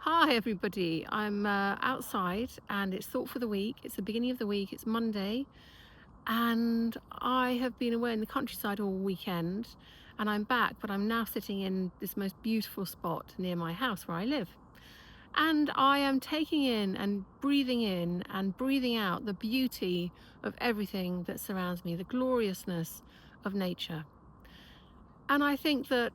Hi everybody, I'm outside and it's thought for the week. It's the beginning of the week, it's Monday, and I have been away in the countryside all weekend and I'm back, but I'm now sitting in this most beautiful spot near my house where I live. And I am taking in and breathing out the beauty of everything that surrounds me, the gloriousness of nature. And I think that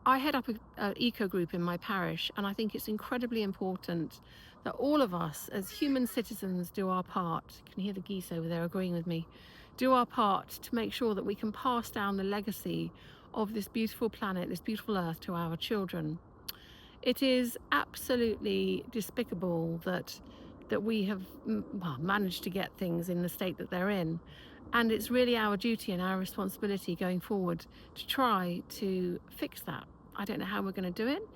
I head up a eco group in my parish, and I think it's incredibly important that all of us as human citizens do our part. You can hear the geese over there agreeing with me. Do our part to make sure that we can pass down the legacy of this beautiful planet, this beautiful earth, to our children. It is absolutely despicable that we have managed to get things in the state that they're in. And it's really our duty and our responsibility going forward to try to fix that. I don't know how we're going to do it.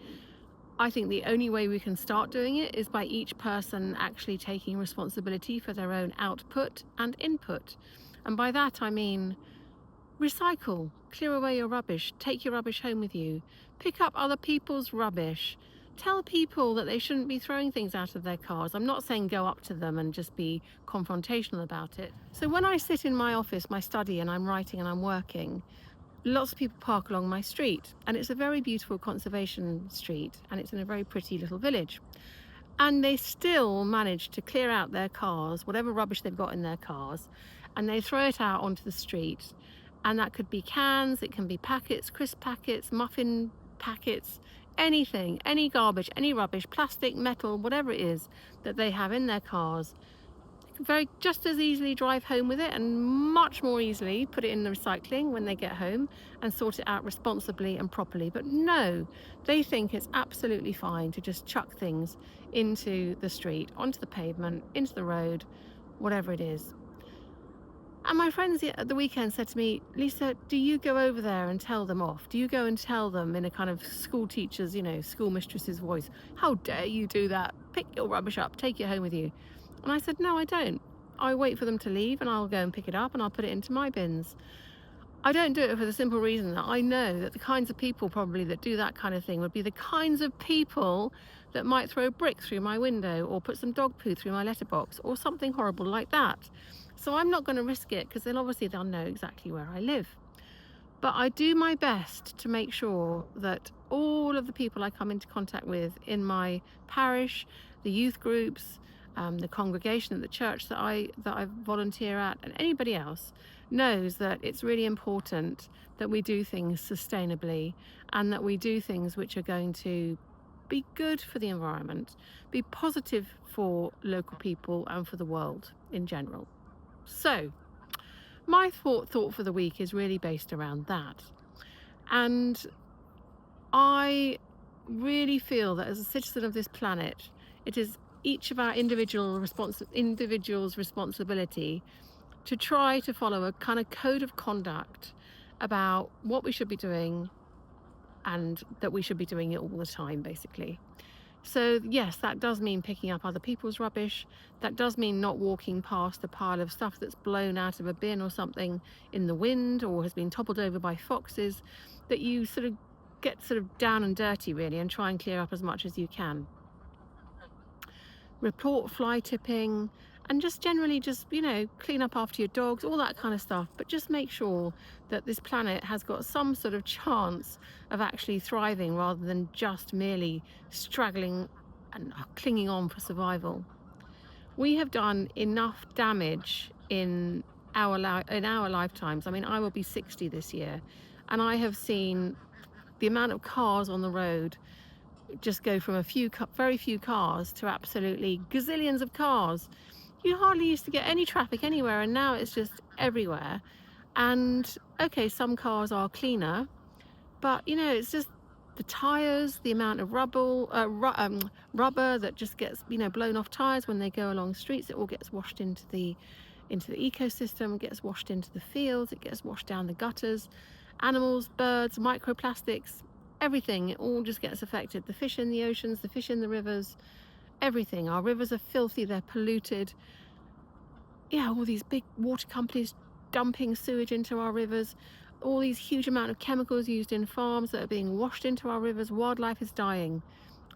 I think the only way we can start doing it is by each person actually taking responsibility for their own output and input. And by that I mean recycle, clear away your rubbish, take your rubbish home with you, pick up other people's rubbish, tell people that they shouldn't be throwing things out of their cars. I'm not saying go up to them and just be confrontational about it. So when I sit in my office, my study, and I'm writing and I'm working, lots of people park along my street, and it's a very beautiful conservation street and it's in a very pretty little village. And they still manage to clear out their cars, whatever rubbish they've got in their cars, and they throw it out onto the street. And that could be cans, it can be packets, crisp packets, muffin packets, anything, any garbage, any rubbish, plastic, metal, whatever it is that they have in their cars. They can just as easily drive home with it, and much more easily put it in the recycling when they get home and sort it out responsibly and properly. But no, they think it's absolutely fine to just chuck things into the street, onto the pavement, into the road, whatever it is. And my friends at the weekend said to me, Lisa, do you go over there and tell them off? Do you go and tell them in a kind of school teacher's, school mistress's voice, how dare you do that? Pick your rubbish up, take it home with you. And I said, no, I don't. I wait for them to leave and I'll go and pick it up and I'll put it into my bins. I don't do it for the simple reason that I know that the kinds of people probably that do that kind of thing would be the kinds of people that might throw a brick through my window or put some dog poo through my letterbox or something horrible like that. So I'm not going to risk it because then obviously they'll know exactly where I live. But I do my best to make sure that all of the people I come into contact with in my parish, the youth groups, the congregation at the church that I volunteer at, and anybody else knows that it's really important that we do things sustainably and that we do things which are going to be good for the environment, be positive for local people and for the world in general. So my thought for the week is really based around that. And I really feel that as a citizen of this planet, it is each of our individuals' responsibility to try to follow a kind of code of conduct about what we should be doing and that we should be doing it all the time, basically. So yes, that does mean picking up other people's rubbish. That does mean not walking past a pile of stuff that's blown out of a bin or something in the wind or has been toppled over by foxes, that you get down and dirty really and try and clear up as much as you can. Report fly tipping and just generally clean up after your dogs, all that kind of stuff, but just make sure that this planet has got some sort of chance of actually thriving rather than just merely struggling and clinging on for survival. We have done enough damage in our lifetimes. I mean, I will be 60 this year, and I have seen the amount of cars on the road just go from very few cars to absolutely gazillions of cars. You hardly used to get any traffic anywhere, and now it's just everywhere. And okay, some cars are cleaner, but it's just the tires, the amount of rubber that just gets blown off tires when they go along streets. It all gets washed into the ecosystem, gets washed into the fields, it gets washed down the gutters. Animals, birds, microplastics, everything, it all just gets affected. The fish in the oceans, the fish in the rivers, everything. Our rivers are filthy, they're polluted. Yeah, all these big water companies dumping sewage into our rivers, all these huge amount of chemicals used in farms that are being washed into our rivers. Wildlife is dying.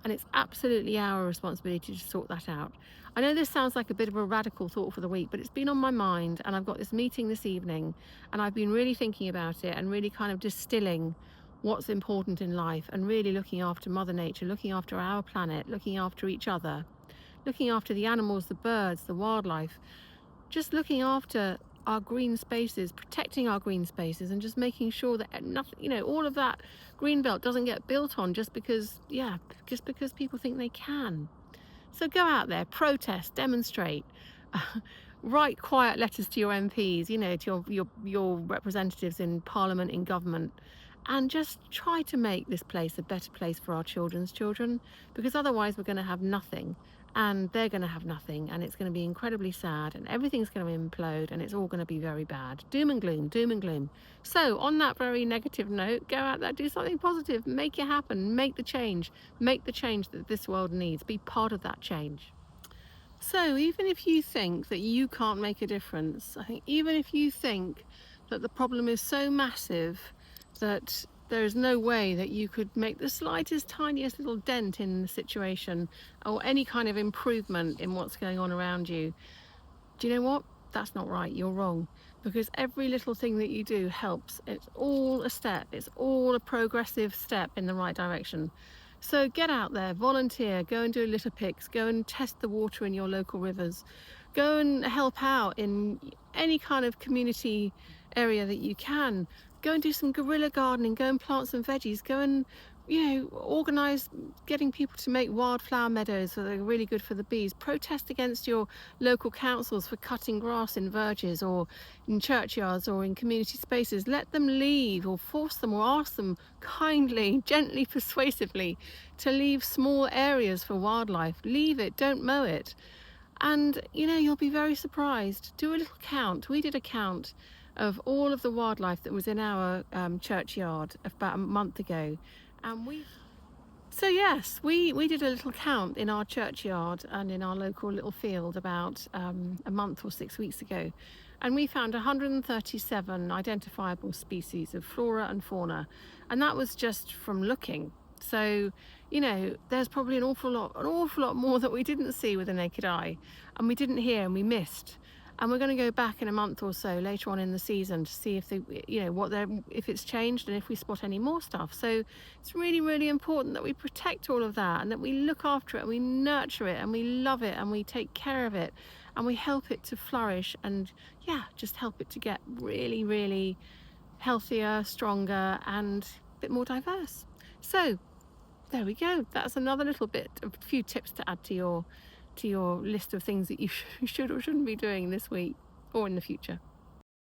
And it's absolutely our responsibility to sort that out. I know this sounds like a bit of a radical thought for the week, but it's been on my mind, and I've got this meeting this evening, and I've been really thinking about it and really kind of distilling what's important in life and really looking after Mother Nature, looking after our planet, looking after each other, looking after the animals, the birds, the wildlife, just looking after our green spaces, protecting our green spaces, and just making sure that nothing, all of that green belt doesn't get built on just because, yeah, just because people think they can. So go out there, protest, demonstrate, write quiet letters to your MPs, to your representatives in Parliament, in government, and just try to make this place a better place for our children's children, because otherwise we're going to have nothing, and they're going to have nothing, and it's going to be incredibly sad, and everything's going to implode, and it's all going to be very bad. Doom and gloom, doom and gloom. So on that very negative note, go out there, do something positive, make it happen, make the change that this world needs, be part of that change. So even if you think that you can't make a difference, I think even if you think that the problem is so massive that there is no way that you could make the slightest, tiniest little dent in the situation or any kind of improvement in what's going on around you, do you know what? That's not right. You're wrong. Because every little thing that you do helps. It's all a step. It's all a progressive step in the right direction. So get out there, volunteer, go and do litter picks, go and test the water in your local rivers, go and help out in any kind of community area that you can. Go and do some guerrilla gardening, go and plant some veggies, go and organize getting people to make wildflower meadows so they're really good for the bees. Protest against your local councils for cutting grass in verges or in churchyards or in community spaces. Let them leave, or force them, or ask them kindly, gently, persuasively to leave small areas for wildlife. Leave it, don't mow it. And you'll be very surprised. Do a little count. We did a count of all of the wildlife that was in our churchyard about a month ago, and yes, we did a little count in our churchyard and in our local little field about a month or 6 weeks ago, and we found 137 identifiable species of flora and fauna, and that was just from looking. So there's probably an awful lot more that we didn't see with the naked eye, and we didn't hear, and we missed. And we're going to go back in a month or so later on in the season to see if if it's changed and if we spot any more stuff. So it's really, really important that we protect all of that, and that we look after it, and we nurture it, and we love it, and we take care of it, and we help it to flourish, and just help it to get really, really healthier, stronger, and a bit more diverse. So there we go. That's another little bit of a few tips to add to your list of things that you should or shouldn't be doing this week or in the future.